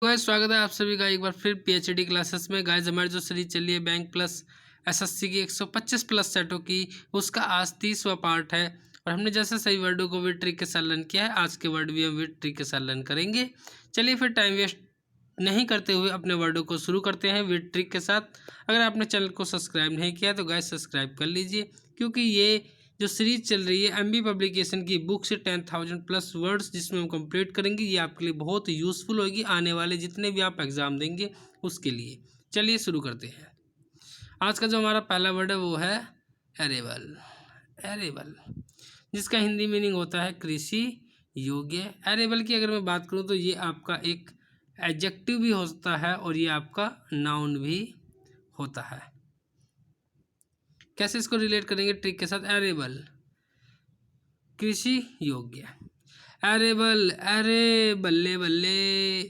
Guys स्वागत है आप सभी का एक बार फिर पीएचडी क्लासेस में। गाइस हमारी जो सीरीज चली है बैंक प्लस एसएससी की 125 प्लस सेटों की, उसका आज 30वां पार्ट है। और हमने जैसे सही वर्डों को विद ट्रिक के साथ लर्न किया है, आज के वर्ड भी हम विद ट्रिक के साथ लर्न करेंगे। चलिए फिर टाइम वेस्ट नहीं करते हुए अपने वर्डों को शुरू करते हैं विद ट्रिक के साथ। अगर आपने चैनल को सब्सक्राइब नहीं किया तो गाइस सब्सक्राइब कर लीजिए, क्योंकि ये जो सीरीज चल रही है एमबी पब्लिकेशन की बुक से 10,000 प्लस वर्ड्स जिसमें हम कंप्लीट करेंगे, ये आपके लिए बहुत यूज़फुल होगी आने वाले जितने भी आप एग्ज़ाम देंगे उसके लिए। चलिए शुरू करते हैं। आज का जो हमारा पहला वर्ड है वो है एरेबल। एरेबल जिसका हिंदी मीनिंग होता है कृषि योग्य। एरेबल की अगर मैं बात करूँ तो ये आपका एक एडजेक्टिव भी होता है और ये आपका नाउन भी होता है। कैसे इसको रिलेट करेंगे ट्रिक के साथ? एरेबल कृषि योग्य। एरेबल, अरे बल्ले बल्ले,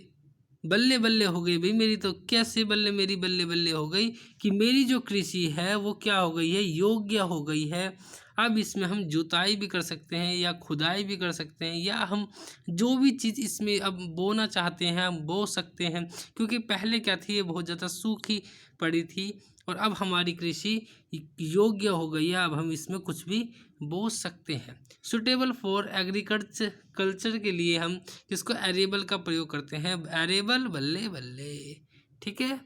बल्ले बल्ले हो गई भाई मेरी। तो कैसे बल्ले मेरी बल्ले बल्ले हो गई कि मेरी जो कृषि है वो क्या हो गई है, योग्य हो गई है। अब इसमें हम जुताई भी कर सकते हैं या खुदाई भी कर सकते हैं, या हम जो भी चीज़ इसमें अब बोना चाहते हैं हम बो सकते हैं, क्योंकि पहले क्या थी, ये बहुत ज़्यादा सूखी पड़ी थी और अब हमारी कृषि योग्य हो गई है। अब हम इसमें कुछ भी बो सकते हैं। सुटेबल फॉर एग्रीकल्चर के लिए हम इसको एरेबल का प्रयोग करते हैं। एरेबल बल्ले बल्ले। ठीक है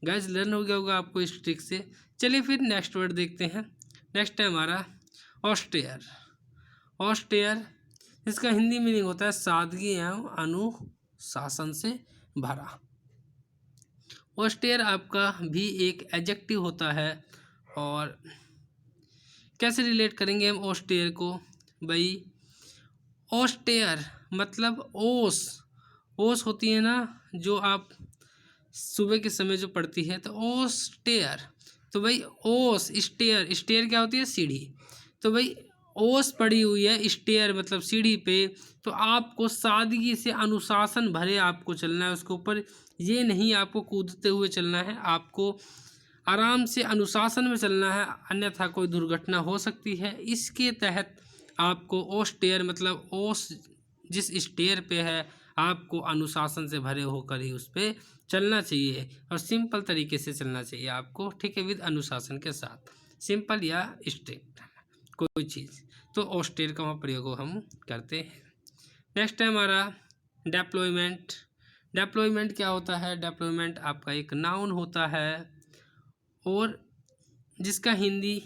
गाइस, लर्न हो गया होगा आपको इस ट्रिक से। चलिए फिर नेक्स्ट वर्ड देखते हैं। नेक्स्ट है हमारा ऑस्टेयर। ऑस्टेयर इसका हिंदी मीनिंग होता है सादगी एवं अनुशासन से भरा। ऑस्टेयर आपका भी एक एडजेक्टिव होता है। और कैसे रिलेट करेंगे हम ऑस्टेयर को? भाई ऑस्टेयर मतलब ओस। ओस होती है ना जो आप सुबह के समय जो पढ़ती है, तो ऑस्टेयर। तो भाई ओस स्टेयर, स्टेयर क्या होती है? सीढ़ी। तो भाई ओस पड़ी हुई है स्टेयर मतलब सीढ़ी पे, तो आपको सादगी से अनुशासन भरे आपको चलना है उसके ऊपर। ये नहीं आपको कूदते हुए चलना है, आपको आराम से अनुशासन में चलना है, अन्यथा कोई दुर्घटना हो सकती है। इसके तहत आपको ऑस्टेयर मतलब ओस जिस स्टेयर पे है आपको अनुशासन से भरे होकर ही उस पर चलना चाहिए और सिंपल तरीके से चलना चाहिए आपको। ठीक है, विद अनुशासन के साथ, सिंपल या स्ट्रिक्ट कोई चीज़, तो ऑस्टेयर का प्रयोग हम करते हैं। नेक्स्ट है हमारा डेप्लॉयमेंट। डेप्लॉयमेंट क्या होता है? डेप्लॉयमेंट आपका एक नाउन होता है और जिसका हिंदी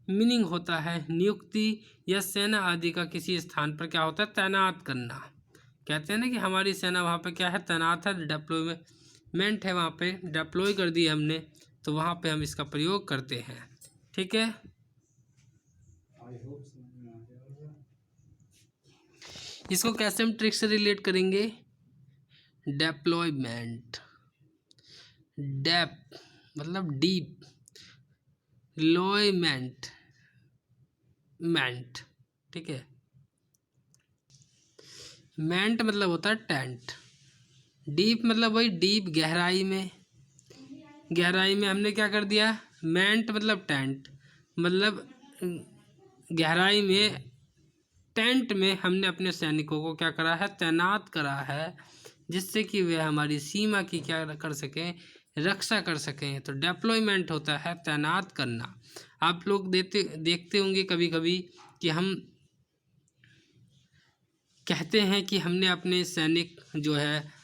मीनिंग होता है नियुक्ति या सेना आदि का किसी स्थान पर क्या होता है, तैनात करना। कहते हैं ना कि हमारी सेना वहाँ पे क्या है, तैनात है। डेप्लॉयमेंट है, वहाँ पे डेप्लॉय कर दिए हमने, तो वहाँ पे हम इसका प्रयोग करते हैं। ठीक है, इसको कैसे हम ट्रिक से रिलेट करेंगे? डेप्लॉयमेंट, डेप मतलब डीप, लॉयमेंट मेंट। ठीक है, मेंट मतलब होता है टेंट, डीप मतलब वही डीप गहराई में। गहराई में हमने क्या कर दिया, मेंट मतलब टेंट, मतलब गहराई में टेंट में हमने अपने सैनिकों को क्या करा है, तैनात करा है, जिससे कि वे हमारी सीमा की क्या कर सकें, रक्षा कर सकें। तो डेप्लॉयमेंट होता है तैनात करना। आप लोग देखते होंगे कभी कभी कि हम कहते हैं कि हमने अपने सैनिक जो है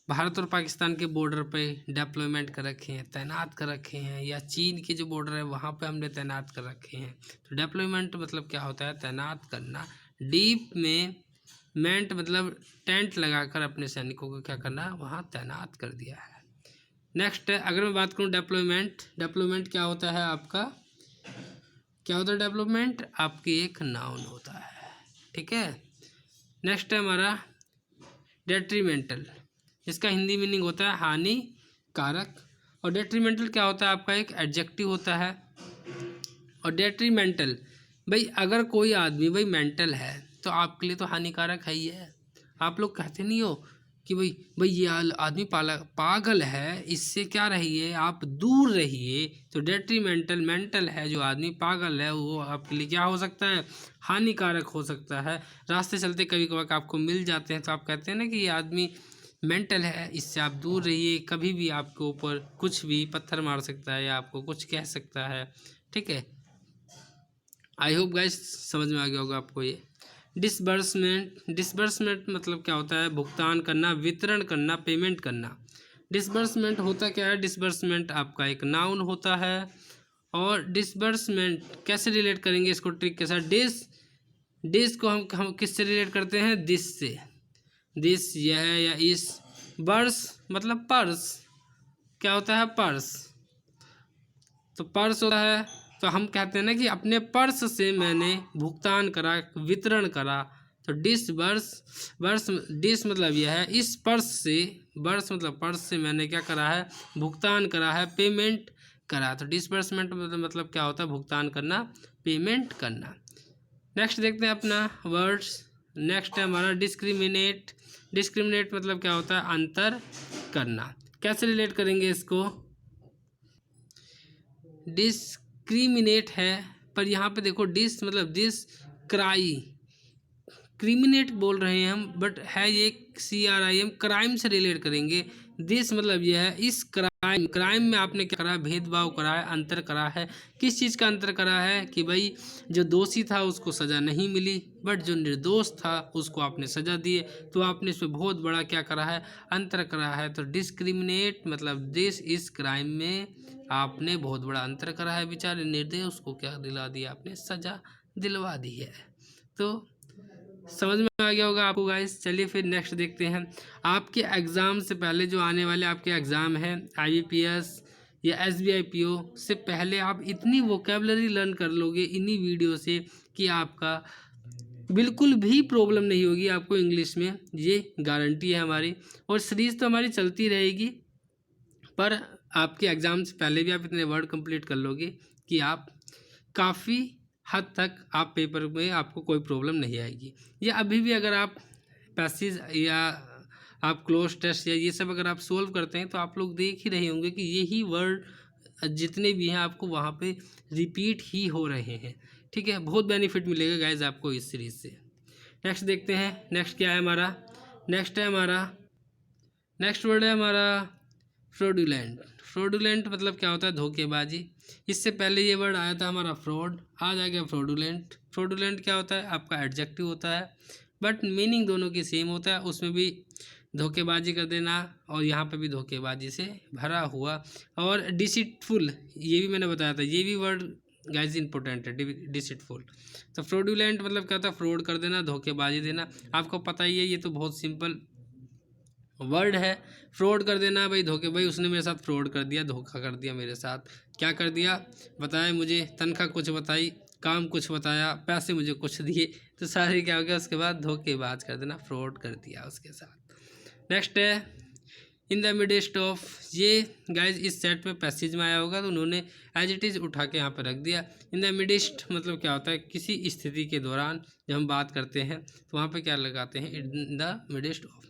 भारत और पाकिस्तान के बॉर्डर पे डेप्लॉयमेंट कर रखे हैं, तैनात कर रखे हैं, या चीन के जो बॉर्डर है वहाँ पे हमने तैनात कर रखे हैं। तो डेप्लॉयमेंट मतलब क्या होता है, तैनात करना। डीप में मेंट मतलब टेंट लगाकर अपने सैनिकों को क्या करना, वहाँ तैनात कर दिया है। नेक्स्ट है, अगर मैं बात करूँ डेप्लॉयमेंट, डेप्लॉयमेंट क्या होता है आपका, क्या होता है डेवलपमेंट? आपकी एक नाउन होता है। ठीक है, नेक्स्ट है हमारा डेट्रीमेंटल। इसका हिंदी मीनिंग होता है हानिकारक। और डेट्रीमेंटल क्या होता है? आपका एक एडजेक्टिव होता है। और डेट्रीमेंटल भाई अगर कोई आदमी भाई मेंटल है तो आपके लिए तो हानिकारक है ही है। आप लोग कहते नहीं हो कि भाई ये आदमी पागल है, इससे क्या रहिए, आप दूर रहिए। तो डेट्रीमेंटल मेंटल है जो आदमी, पागल है वो आपके लिए क्या हो सकता है, हानिकारक हो सकता है। रास्ते चलते कभी कभार आपको मिल जाते हैं तो आप कहते हैं ना कि ये आदमी मेंटल है, इससे आप दूर रहिए। कभी भी आपके ऊपर कुछ भी पत्थर मार सकता है या आपको कुछ कह सकता है, ठीक है। आई होप गाइस समझ में आ गया होगा आपको ये। डिसबर्समेंट मतलब क्या होता है? भुगतान करना, वितरण करना, पेमेंट करना। डिसबर्समेंट होता क्या है? डिसबर्समेंट आपका एक नाउन होता है। और डिसबर्समेंट कैसे रिलेट करेंगे इसको ट्रिक के साथ? डिस को हम किससे रिलेट करते हैं? दिस से। दिस, यह या इस। बर्स मतलब पर्स, क्या होता है? पर्स। तो पर्स होता है, तो हम कहते हैं ना कि अपने पर्स से मैंने भुगतान करा, वितरण करा। तो डिस मतलब यह है, इस पर्स से, बर्स मतलब पर्स से मैंने क्या करा है? भुगतान करा है, पेमेंट करा। तो डिसबर्समेंट मतलब क्या होता है? भुगतान करना, पेमेंट करना। नेक्स्ट देखते हैं अपना वर्ड्स। नेक्स्ट है हमारा डिस्क्रिमिनेट। डिस्क्रिमिनेट मतलब क्या होता है? अंतर करना। कैसे रिलेट करेंगे इसको? डिस्क्रिमिनेट है, पर यहाँ पे देखो डिस मतलब दिस, क्राई, क्रिमिनेट बोल रहे हैं हम, बट है ये CRIM, क्राइम से रिलेट करेंगे। दिस मतलब ये है, इस क्राइम में आपने क्या करा? भेदभाव करा है, अंतर करा है। किस चीज़ का अंतर करा है? कि भाई जो दोषी था उसको सज़ा नहीं मिली, बट जो निर्दोष था उसको आपने सज़ा दिए। तो आपने इसमें बहुत बड़ा क्या करा है? अंतर करा है। तो डिस्क्रिमिनेट मतलब दिस इस क्राइम में आपने बहुत बड़ा अंतर करा है। बेचारे निर्दोष को क्या दिला दिया? आपने सज़ा दिलवा दी है। तो समझ में आ गया होगा आपको गाइस। चलिए फिर नेक्स्ट देखते हैं। आपके एग्ज़ाम से पहले जो आने वाले आपके एग्ज़ाम हैं IBPS या SBI PO से पहले आप इतनी वोकेबलरी लर्न कर लोगे इन्हीं वीडियो से कि आपका बिल्कुल भी प्रॉब्लम नहीं होगी आपको इंग्लिश में, ये गारंटी है हमारी। और सीरीज़ तो हमारी चलती रहेगी, पर आपके एग्ज़ाम से पहले भी आप इतने वर्ड कंप्लीट कर लोगे कि आप काफ़ी हद तक आप पेपर में आपको कोई प्रॉब्लम नहीं आएगी। या अभी भी अगर आप पैसेज या आप क्लोज टेस्ट या ये सब अगर आप सोल्व करते हैं तो आप लोग देख ही रहे होंगे कि यही वर्ड जितने भी हैं आपको वहाँ पे रिपीट ही हो रहे हैं, ठीक है। बहुत बेनिफिट मिलेगा गाइज आपको इस सीरीज़ से। नेक्स्ट देखते हैं। नेक्स्ट क्या है हमारा? नेक्स्ट वर्ड है हमारा फ्रॉडुलेंट। फ्रॉडुलेंट मतलब क्या होता है? धोखेबाजी। इससे पहले ये वर्ड आया था हमारा फ्रॉड, आज आ गया फ्रॉडुलेंट। फ्रॉडुलेंट क्या होता है? आपका एडजेक्टिव होता है, बट मीनिंग दोनों की सेम होता है। उसमें भी धोखेबाजी कर देना और यहाँ पे भी धोखेबाजी से भरा हुआ। और डिसीटफुल, ये भी मैंने बताया था, ये भी वर्ड गाइज इंपॉर्टेंट है, डिसीटफुल। तो फ्रॉडुलेंट मतलब क्या होता है? फ्रॉड कर देना, धोखेबाजी देना। आपको पता ही है, ये तो बहुत सिंपल वर्ड है। फ्रॉड कर देना भाई, धोखे, भाई उसने मेरे साथ फ्रॉड कर दिया, धोखा कर दिया मेरे साथ। क्या कर दिया? बताया मुझे, तनख्वाह कुछ बताई, काम कुछ बताया, पैसे मुझे कुछ दिए, तो सारे क्या हो गया? उसके बाद धोखेबाज कर देना, फ्रॉड कर दिया उसके साथ। नेक्स्ट है इन द मिडेस्ट ऑफ। ये गाइज इस सेट में पैसेज में आया होगा तो उन्होंने एज इट इज़ उठा के यहाँ पर रख दिया। इन द मिडेस्ट मतलब क्या होता है? किसी स्थिति के दौरान जब हम बात करते हैं तो वहाँ पे क्या लगाते हैं? In the midst of.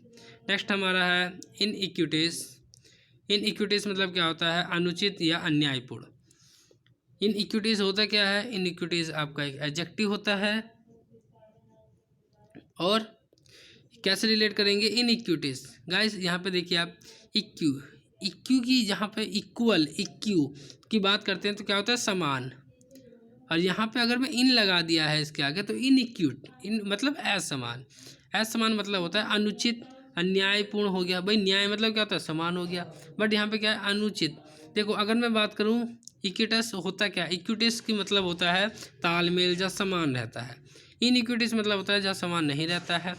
Next हमारा है इन इक्विटीज। इन इक्विटीज मतलब क्या होता है? अनुचित या अन्यायपूर्ण। इन इक्विटीज होता क्या है? इन इक्विटीज आपका एक एडजेक्टिव होता है। और कैसे रिलेट करेंगे? इन इक्विटीज गाइस, यहाँ पे देखिए आप, इक्यू की जहाँ पे इक्यू की बात करते हैं तो क्या होता है? समान। और यहाँ पे अगर मैं इन लगा दिया है इसके आगे तो इन मतलब असमान। असमान मतलब होता है अनुचित, अन्यायपूर्ण हो गया। भाई न्याय मतलब क्या होता है? समान हो गया। बट यहाँ पे क्या है? अनुचित। देखो अगर मैं बात करूँ इक्विटस होता क्या? इक्विटिस की मतलब होता है तालमेल, जहाँ समान रहता है। इन इक्विटिस मतलब होता है जहाँ समान नहीं रहता है,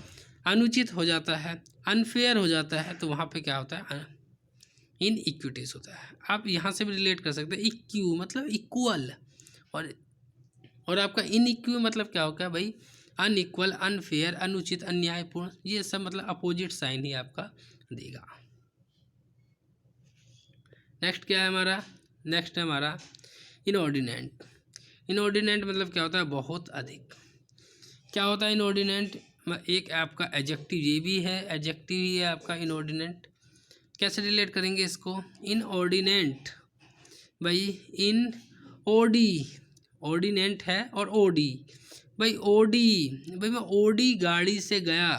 अनुचित हो जाता है, अनफेयर हो जाता है, तो वहाँ पे क्या होता है? इन इक्विटीज होता है। आप यहाँ से भी रिलेट कर सकते हैं, इक्यू मतलब इक्वल, और आपका इनइक्यू मतलब क्या होगा भाई? अनइक्वल, अनफेयर, अनुचित, अन्यायपूर्ण, ये सब मतलब अपोजिट साइन ही आपका देगा। नेक्स्ट क्या है हमारा? नेक्स्ट है हमारा इनऑर्डिनेट। इनऑर्डिनेट मतलब क्या होता है? बहुत अधिक। क्या होता है इनऑर्डिनेट? एक आपका एडजेक्टिव ये भी है, एडजेक्टिव ही है आपका इनऑर्डिनेट। कैसे रिलेट करेंगे इसको? इनऑर्डिनेट भाई, इन ओडी, ऑर्डिनेंट है, और ओडी भाई, ओडी भाई मैं ओडी गाड़ी से गया।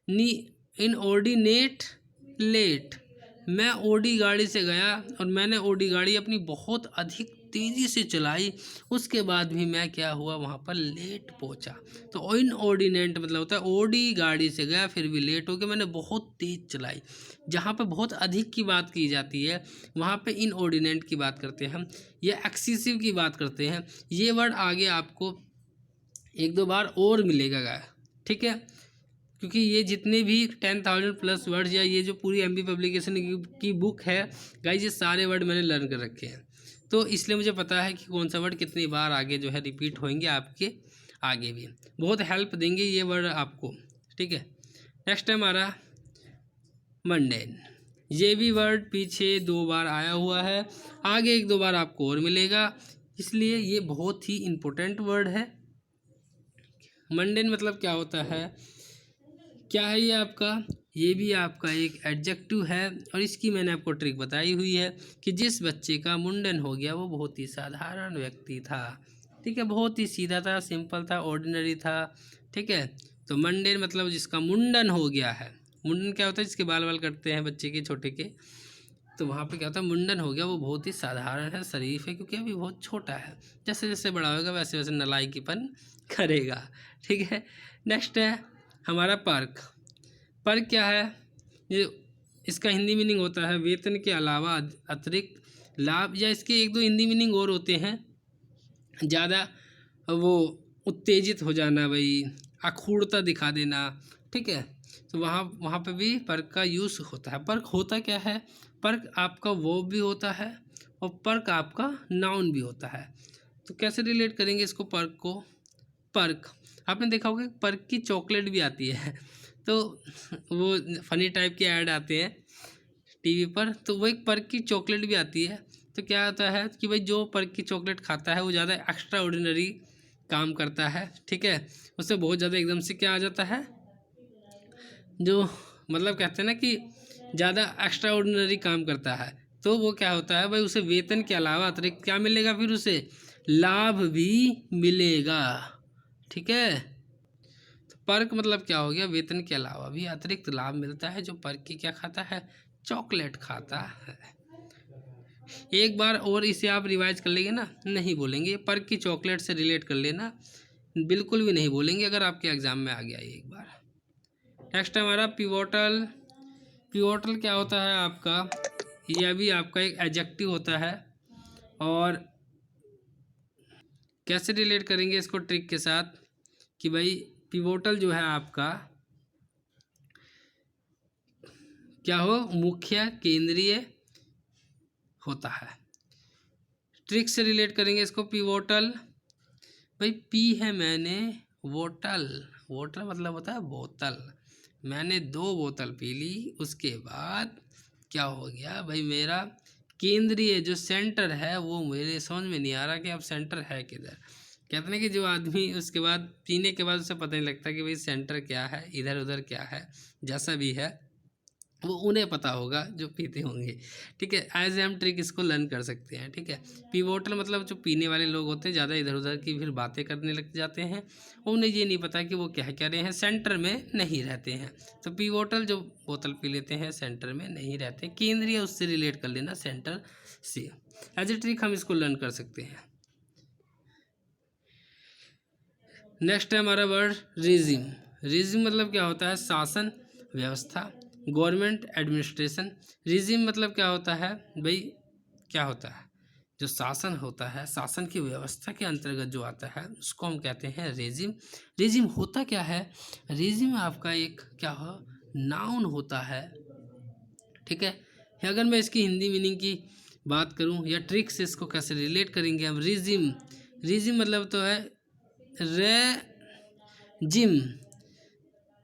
नी इनऑर्डिनेट लेट। मैं ओडी गाड़ी से गया और मैंने ओडी गाड़ी अपनी बहुत अधिक तेज़ी से चलाई, उसके बाद भी मैं क्या हुआ वहाँ पर लेट पहुँचा। तो इनऑर्डिनेट मतलब होता है ओडी गाड़ी से गया फिर भी लेट हो गया, मैंने बहुत तेज़ चलाई। जहाँ पे बहुत अधिक की बात की जाती है वहाँ पे इनऑर्डिनेट की बात करते हैं हम, या एक्सेसिव की बात करते हैं। ये वर्ड आगे आपको एक दो बार और मिलेगा गाय, ठीक है, क्योंकि ये जितने भी 10,000 प्लस वर्ड्स या ये जो पूरी एमबी पब्लिकेशन की बुक है गाइस, ये सारे वर्ड मैंने लर्न कर रखे हैं, तो इसलिए मुझे पता है कि कौन सा वर्ड कितनी बार आगे जो है रिपीट होंगे, आपके आगे भी बहुत हेल्प देंगे ये वर्ड आपको, ठीक है। नेक्स्ट है हमारा मंडेन। ये भी वर्ड पीछे 2 बार आया हुआ है, आगे 1-2 बार आपको और मिलेगा, इसलिए ये बहुत ही इम्पोर्टेंट वर्ड है। मंडेन मतलब क्या होता है, क्या है ये आपका, ये भी आपका एक एडजेक्टिव है, और इसकी मैंने आपको ट्रिक बताई हुई है कि जिस बच्चे का मुंडन हो गया वो बहुत ही साधारण व्यक्ति था, ठीक है, बहुत ही सीधा था, सिंपल था, ऑर्डिनरी था, ठीक है। तो मंडेन मतलब जिसका मुंडन हो गया है। मुंडन क्या होता है, जिसके बाल कटते हैं बच्चे के, छोटे के, तो वहाँ पे क्या होता है, मुंडन हो गया, वो बहुत ही साधारण है, शरीफ है, क्योंकि अभी बहुत छोटा है, जैसे जैसे बड़ा होगा वैसे वैसे नालायकीपन करेगा, ठीक है। नेक्स्ट है हमारा पर्क। पर्क क्या है, ये इसका हिंदी मीनिंग होता है वेतन के अलावा अतिरिक्त लाभ, या इसके 1-2 हिंदी मीनिंग और होते हैं, ज़्यादा वो उत्तेजित हो जाना, भाई अखूड़ता दिखा देना, ठीक है, तो वहाँ पे भी पर्क का यूज़ होता है। पर्क होता क्या है, पर्क आपका वर्ब भी होता है और पर्क आपका नाउन भी होता है। तो कैसे रिलेट करेंगे इसको, पर्क को, पर्क आपने देखा होगा पर्क की चॉकलेट भी आती है, तो वो फनी टाइप के ऐड आते हैं टीवी पर, तो वो एक पर्क की चॉकलेट भी आती है। तो क्या होता है कि भाई जो पर्क की चॉकलेट खाता है वो ज़्यादा एक्स्ट्रा ऑर्डिनरी काम करता है, ठीक है, उससे बहुत ज़्यादा एकदम से क्या आ जाता है, जो मतलब कहते हैं ना कि ज़्यादा एक्स्ट्रा ऑर्डिनरी काम करता है, तो वो क्या होता है भाई, उसे वेतन के अलावा अतिरिक्त क्या मिलेगा, फिर उसे लाभ भी मिलेगा, ठीक है। तो पर्क मतलब क्या हो गया, वेतन के अलावा भी अतिरिक्त लाभ मिलता है। जो पर्क की क्या खाता है, चॉकलेट खाता है। एक बार और इसे आप रिवाइज कर लेंगे ना, नहीं बोलेंगे, पर्क की चॉकलेट से रिलेट कर लेना, बिल्कुल भी नहीं बोलेंगे अगर आपके एग्जाम में आ गया ये एक बार। नेक्स्ट हमारा पिवोटल। पिवोटल क्या होता है आपका, यह भी आपका एक एडजेक्टिव होता है, और कैसे रिलेट करेंगे इसको ट्रिक के साथ कि भाई पिवोटल जो है आपका क्या हो, मुख्य केंद्रीय होता है। ट्रिक से रिलेट करेंगे इसको, पिवोटल, भाई पी है मैंने वोटल, वोटल मतलब होता है बोतल, मैंने 2 बोतल पी ली, उसके बाद क्या हो गया भाई, मेरा केंद्रीय जो सेंटर है वो मेरे समझ में नहीं आ रहा कि अब सेंटर है किधर। कहते हैं कि जो आदमी उसके बाद पीने के बाद उसे पता नहीं लगता कि भाई सेंटर क्या है, इधर उधर क्या है, जैसा भी है वो उन्हें पता होगा जो पीते होंगे, ठीक है। एज हम ट्रिक इसको लर्न कर सकते हैं, ठीक है। पिवोटल मतलब जो पीने वाले लोग होते हैं ज़्यादा इधर उधर की फिर बातें करने लग जाते हैं, उन्हें ये नहीं पता कि वो क्या कह रहे हैं, सेंटर में नहीं रहते हैं। तो पिवोटल जो बोतल पी लेते हैं सेंटर में नहीं रहते, केंद्रीय उससे रिलेट कर लेना, सेंटर से। एज ए ट्रिक हम इसको लर्न कर सकते हैं। नेक्स्ट है हमारा वर्ड रिजिम। रिजिम मतलब क्या होता है, शासन व्यवस्था, गवर्नमेंट एडमिनिस्ट्रेशन। रिजिम मतलब क्या होता है भाई, क्या होता है, जो शासन होता है, शासन की व्यवस्था के अंतर्गत जो आता है उसको हम कहते हैं रेजिम। रेजिम होता क्या है, रेजिम आपका एक क्या हो, नाउन होता है, ठीक है। अगर मैं इसकी हिंदी मीनिंग की बात करूं या ट्रिक से इसको कैसे रिलेट करेंगे हम, रिजिम, रिजिम मतलब तो है जिम,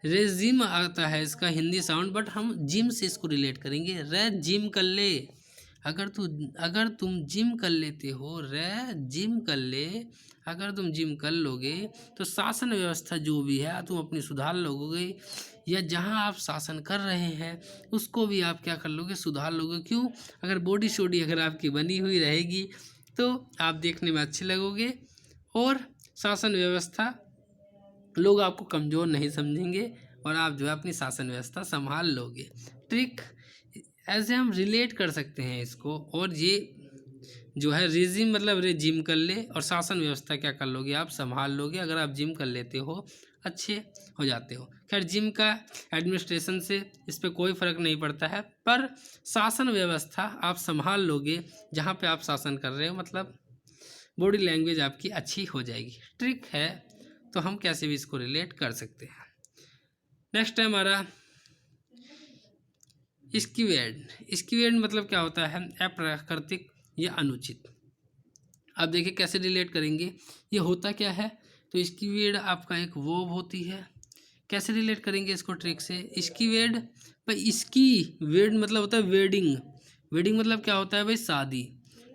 जिम आता है इसका हिंदी साउंड, बट हम जिम से इसको रिलेट करेंगे, जिम कर ले, अगर तुम जिम कर लेते हो, जिम कर ले, अगर तुम जिम कर लोगे तो शासन व्यवस्था जो भी है तुम अपनी सुधार लोगे, या जहां आप शासन कर रहे हैं उसको भी आप क्या कर लोगे, सुधार लोगे। क्यों, अगर बॉडी शोडी अगर आपकी बनी हुई रहेगी तो आप देखने में अच्छे लगोगे, और शासन व्यवस्था लोग आपको कमज़ोर नहीं समझेंगे, और आप जो है अपनी शासन व्यवस्था संभाल लोगे। ट्रिक ऐसे हम रिलेट कर सकते हैं इसको। और ये जो है रेजिम मतलब जिम कर ले, और शासन व्यवस्था क्या कर लोगे आप, संभाल लोगे। अगर आप जिम कर लेते हो अच्छे हो जाते हो। खैर जिम का एडमिनिस्ट्रेशन से इस पर कोई फ़र्क नहीं पड़ता है, पर शासन व्यवस्था आप संभाल लोगे जहाँ पे आप शासन कर रहे हो, मतलब बॉडी लैंग्वेज आपकी अच्छी हो जाएगी। ट्रिक है, तो हम कैसे भी इसको रिलेट कर सकते हैं। नेक्स्ट है हमारा स्क्वेर्ड। स्क्वेर्ड मतलब क्या होता है, अप्राकृतिक या अनुचित। अब देखिए कैसे रिलेट करेंगे, ये होता क्या है। तो स्क्वेर्ड आपका एक वर्ब होती है। कैसे रिलेट करेंगे इसको ट्रिक से, स्क्वेर्ड भाई, इसकी वेड मतलब होता है वेडिंग। वेडिंग मतलब क्या होता है भाई, शादी।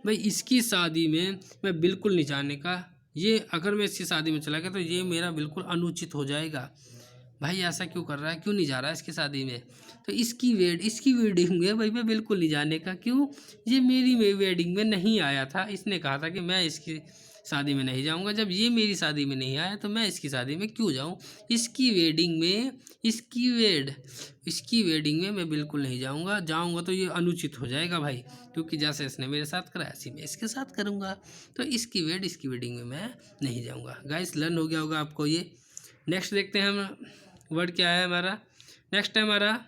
भाई इसकी शादी में मैं बिल्कुल नहीं जाने का, ये अगर मैं इसकी शादी में चला गया तो ये मेरा बिल्कुल अनुचित हो जाएगा। भाई ऐसा क्यों कर रहा है, क्यों नहीं जा रहा है इसकी शादी में। तो इसकी वेडिंग में भाई मैं बिल्कुल नहीं जाने का, क्यों, ये मेरी वेडिंग में नहीं आया था। इसने कहा था कि मैं इसकी शादी में नहीं जाऊंगा, जब ये मेरी शादी में नहीं आया तो मैं इसकी शादी में क्यों जाऊं। इसकी वेडिंग में, इसकी वेडिंग में मैं बिल्कुल नहीं जाऊंगा, जाऊंगा तो ये अनुचित हो जाएगा भाई, क्योंकि जैसे इसने मेरे साथ करा ऐसे मैं इसके साथ करूंगा। तो इसकी वेडिंग में मैं नहीं जाऊंगा। गाइस लर्न हो गया होगा आपको ये। नेक्स्ट देखते हैं हम वर्ड क्या है हमारा। नेक्स्ट है हमारा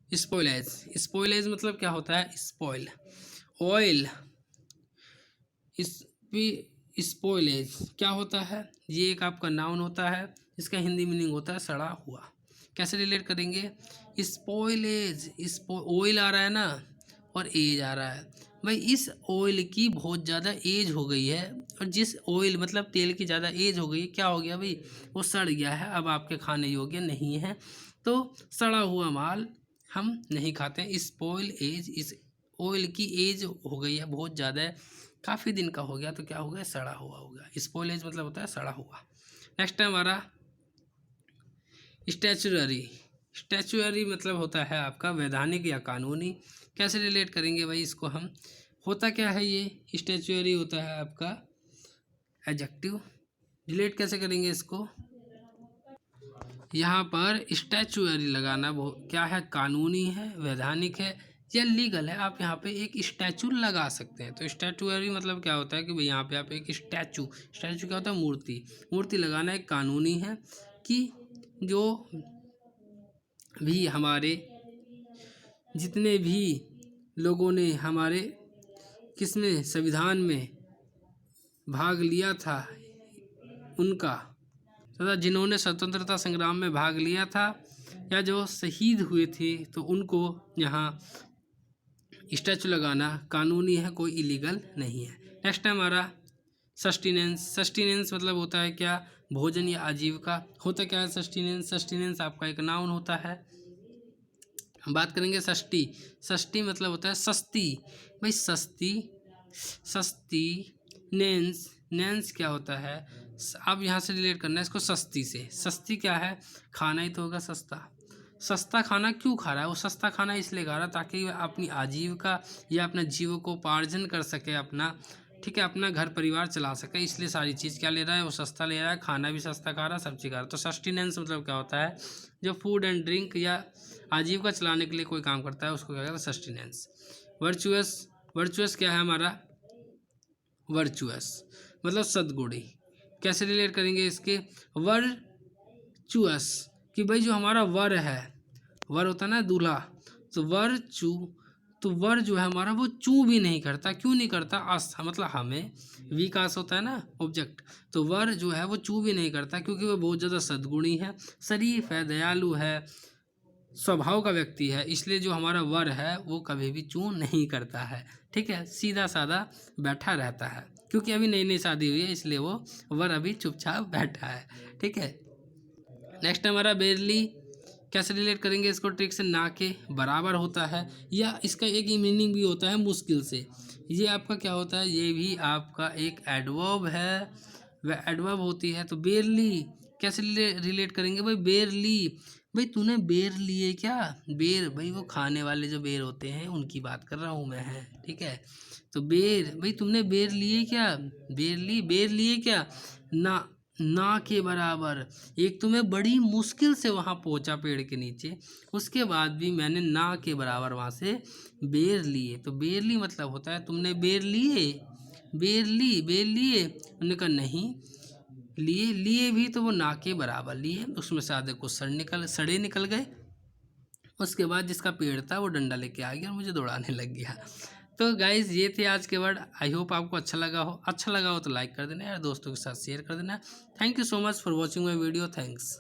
स्पॉइलेज। स्पॉइलेज मतलब क्या होता है, स्पॉइल ऑयल। स्पॉइलेज क्या होता है, ये एक आपका नाउन होता है, इसका हिंदी मीनिंग होता है सड़ा हुआ। कैसे रिलेट करेंगे, स्पॉइलेज, ऑयल आ रहा है ना और एज आ रहा है। भाई इस ऑयल की बहुत ज़्यादा एज हो गई है, और जिस ऑयल मतलब तेल की ज़्यादा एज हो गई है, क्या हो गया भाई, वो सड़ गया है, अब आपके खाने योग्य नहीं है। तो सड़ा हुआ माल हम नहीं खाते हैं। स्पॉइल एज, इस ऑयल की एज हो गई है बहुत ज़्यादा है, काफ़ी दिन का हो गया, तो क्या हो गया, सड़ा हुआ हो गया। स्पॉइलेज मतलब होता है सड़ा हुआ। नेक्स्ट है हमारा स्टैचुररी। स्टैचुररी मतलब होता है आपका वैधानिक या कानूनी। कैसे रिलेट करेंगे भाई इसको हम, होता क्या है, ये स्टैचुररी होता है आपका एडजेक्टिव। रिलेट कैसे करेंगे इसको, यहाँ पर स्टैचुअरी लगाना वो क्या है, कानूनी है, वैधानिक है या लीगल है। आप यहाँ पे एक स्टैचू लगा सकते हैं। तो स्टैचुअरी मतलब क्या होता है कि भाई यहाँ पे आप एक स्टैचू क्या होता है, मूर्ति लगाना एक कानूनी है, कि जो भी हमारे जितने भी लोगों ने हमारे किसमें संविधान में भाग लिया था उनका, तथा जिन्होंने स्वतंत्रता संग्राम में भाग लिया था या जो शहीद हुए थे, तो उनको यहाँ स्टैचू लगाना कानूनी है, कोई इलीगल नहीं है। नेक्स्ट है हमारा सस्टेनेंस मतलब होता है क्या, भोजन या आजीविका। होता क्या है सस्टेनेंस आपका एक नाउन होता है। हम बात करेंगे षष्ठी मतलब होता है सस्ती। भाई सस्ती नेंस क्या होता है, अब यहाँ से रिलेट करना है इसको सस्ती से। सस्ती क्या है, खाना ही तो होगा सस्ता खाना क्यों खा रहा है वो, सस्ता खाना इसलिए खा रहा है ताकि वह अपनी आजीविका या अपना जीविकोपार्जन कर सके अपना, ठीक है, अपना घर परिवार चला सके, इसलिए सारी चीज़ क्या ले रहा है, वो सस्ता ले रहा है, खाना भी सस्ता खा रहा है, सब चीज़ खा रहा है। तो सस्टेनेंस मतलब क्या होता है, जो फूड एंड ड्रिंक या आजीविका चलाने के लिए कोई काम करता है उसको क्या कहते हैं, सस्टेनेंस। वर्चुअस क्या है हमारा, वर्चुअस मतलब सद्गुणी। कैसे रिलेट करेंगे इसके, वर्चुअस कि भाई जो हमारा वर है, वर होता है ना दूल्हा, तो वर जो है हमारा वो चू भी नहीं करता। क्यों नहीं करता, आस्था मतलब हमें विकास होता है ना ऑब्जेक्ट, तो वर जो है वो चू भी नहीं करता, क्योंकि वो बहुत ज़्यादा सद्गुणी है, शरीफ है, दयालु है, स्वभाव का व्यक्ति है, इसलिए जो हमारा वर है वो कभी भी चू नहीं करता है। ठीक है, सीधा साधा बैठा रहता है, क्योंकि अभी नई नई शादी हुई है, इसलिए वो वर अभी चुपचाप बैठा है। ठीक है, नेक्स्ट हमारा बेरली। कैसे रिलेट करेंगे इसको ट्रिक से, ना के बराबर होता है, या इसका एक ही मीनिंग भी होता है मुश्किल से। ये आपका क्या होता है, ये भी आपका एक एडवर्ब है, वह एडवर्ब होती है। तो बेरली कैसे रिलेट करेंगे भाई, बेरली भाई तूने बेर लिए क्या, बेर भाई वो खाने वाले जो बेर होते हैं उनकी बात कर रहा हूँ मैं, है ठीक है। तो बेर भाई तुमने बेर लिए क्या, बेर लिए क्या, ना ना के बराबर। एक तो मैं बड़ी मुश्किल से वहाँ पहुँचा पेड़ के नीचे, उसके बाद भी मैंने ना के बराबर वहाँ से बेर लिए। तो बेर ली मतलब होता है तुमने बेर लिए, बेर लिए। उन्होंने कहा नहीं, लिए लिए भी तो वो ना के बराबर लिए। उसमें से आधे कुछ सड़े निकल गए। उसके बाद जिसका पेड़ था वो डंडा लेके आ गया और मुझे दौड़ाने लग गया। तो गाइज ये थे आज के वर्ड। आई होप आपको अच्छा लगा हो तो लाइक कर देना यार, दोस्तों के साथ शेयर कर देना। Thank you so much for watching my video. Thanks.